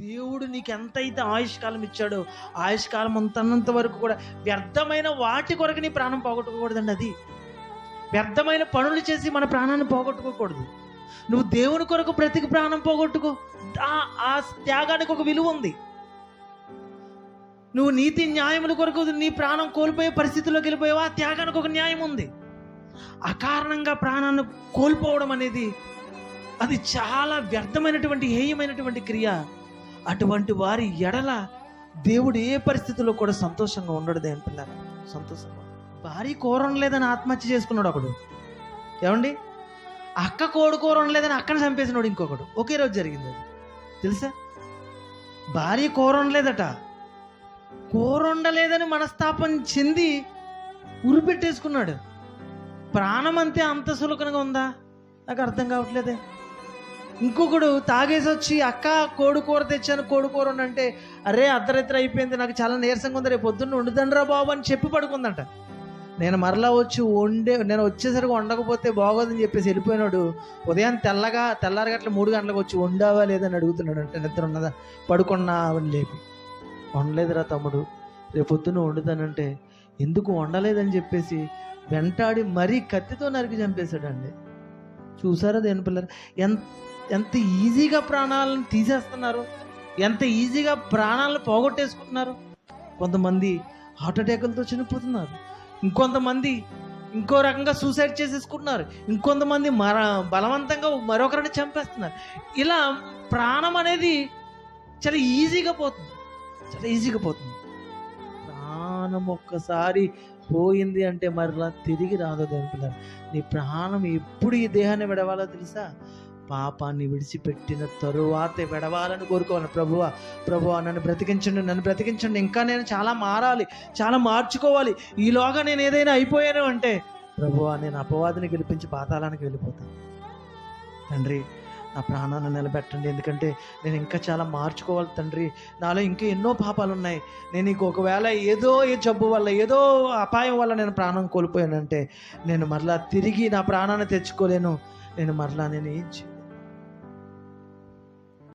దేవుడు నీకు ఎంతైతే ఆయుష్కాలం ఇచ్చాడో ఆయుష్కాలం అంతన్నంత వరకు కూడా వ్యర్థమైన వాటి కొరకు నీ ప్రాణం పోగొట్టుకోకూడదండి. అది వ్యర్థమైన పనులు చేసి మన ప్రాణాన్ని పోగొట్టుకోకూడదు. నువ్వు దేవుని కొరకు బ్రతికి ప్రాణం పోగొట్టుకో, ఆ త్యాగానికి ఒక విలువ ఉంది. నువ్వు నీతి న్యాయముల కొరకు నీ ప్రాణం కోల్పోయే పరిస్థితిలోకి వెళ్ళిపోయావు, ఆ త్యాగానికి ఒక న్యాయం ఉంది. అకారణంగా ప్రాణాన్ని కోల్పోవడం అనేది అది చాలా వ్యర్థమైనటువంటి హేయమైనటువంటి క్రియ. అటువంటి వారి ఎడల దేవుడు ఏ పరిస్థితుల్లో కూడా సంతోషంగా ఉండడు. దేని పిల్లలు సంతోషంగా భార్య కూర ఉండలేదని ఆత్మహత్య చేసుకున్నాడు ఒకడు. ఏమండి, అక్క కోడి కూర ఉండలేదని అక్కని చంపేసినాడు ఇంకొకడు. ఒకే రోజు జరిగింది అది, తెలుసా? భార్య కూర ఉండలేదట, కూర ఉండలేదని మనస్తాపం చెంది ఉరిపెట్టేసుకున్నాడు. ప్రాణం అంతే అంత సులకనగా ఉందా? నాకు అర్థం కావట్లేదే. ఇంకొకడు తాగేసి వచ్చి అక్క కోడి కూర తెచ్చాను, కోడి కూర అంటే, అరే అర్ధరాత్రి అయిపోయింది, నాకు చాలా నీరసంగా ఉంది, రేపు పొద్దున్న వండుదండ్రా బాబు అని చెప్పి పడుకుందంట. నేను మరలా వచ్చి నేను వచ్చేసరికి వండకపోతే బాగోదని చెప్పేసి వెళ్ళిపోయినాడు. ఉదయం తెల్లారగట్ల 3 గంటలకు వచ్చి వండావా లేదని అడుగుతున్నాడు. అంటే నిద్ర ఉన్నదా, పడుకున్నా అని లేపి, వండలేదురా తమ్ముడు, రేపు పొద్దున్న వండుతానంటే, ఎందుకు వండలేదని చెప్పేసి వెంటాడి మరీ కత్తితో నరికి చంపేశాడండి. చూసారా దేని పిల్లలు ఎంత ఈజీగా ప్రాణాలను తీసేస్తున్నారు, ఎంత ఈజీగా ప్రాణాలను పోగొట్టేసుకుంటున్నారు. కొంతమంది హార్ట్ అటాకులతో చనిపోతున్నారు, ఇంకొంతమంది ఇంకో రకంగా సూసైడ్ చేసేసుకుంటున్నారు, ఇంకొంతమంది బలవంతంగా మరొకరిని చంపేస్తున్నారు. ఇలా ప్రాణం అనేది చాలా ఈజీగా పోతుంది, చాలా ఈజీగా పోతుంది. ప్రాణం ఒక్కసారి పోయింది అంటే మరలా తిరిగి రాదు. దేని పిల్లలు, నీ ప్రాణం ఎప్పుడు ఈ దేహాన్ని విడవాలో తెలుసా? పాపాన్ని విడిచిపెట్టిన తరువాతే విడవాలని కోరుకోవాలి. ప్రభువా నన్ను బ్రతికించండి, ఇంకా నేను చాలా మారాలి, చాలా మార్చుకోవాలి, ఈలోగా నేను ఏదైనా అయిపోయాను అంటే, ప్రభువా నేను అపవాదిని గెలిపించి పాతాళానికి వెళ్ళిపోతాను. తండ్రి నా ప్రాణాన్ని నిలబెట్టండి, ఎందుకంటే నేను ఇంకా చాలా మార్చుకోవాలి తండ్రి, నాలో ఇంకా ఎన్నో పాపాలు ఉన్నాయి. నేను ఒకవేళ ఏదో జబ్బు వల్ల ఏదో అపాయం వల్ల నేను ప్రాణం కోల్పోయానంటే, నేను మరలా తిరిగి నా ప్రాణాన్ని తెచ్చుకోలేను. నేను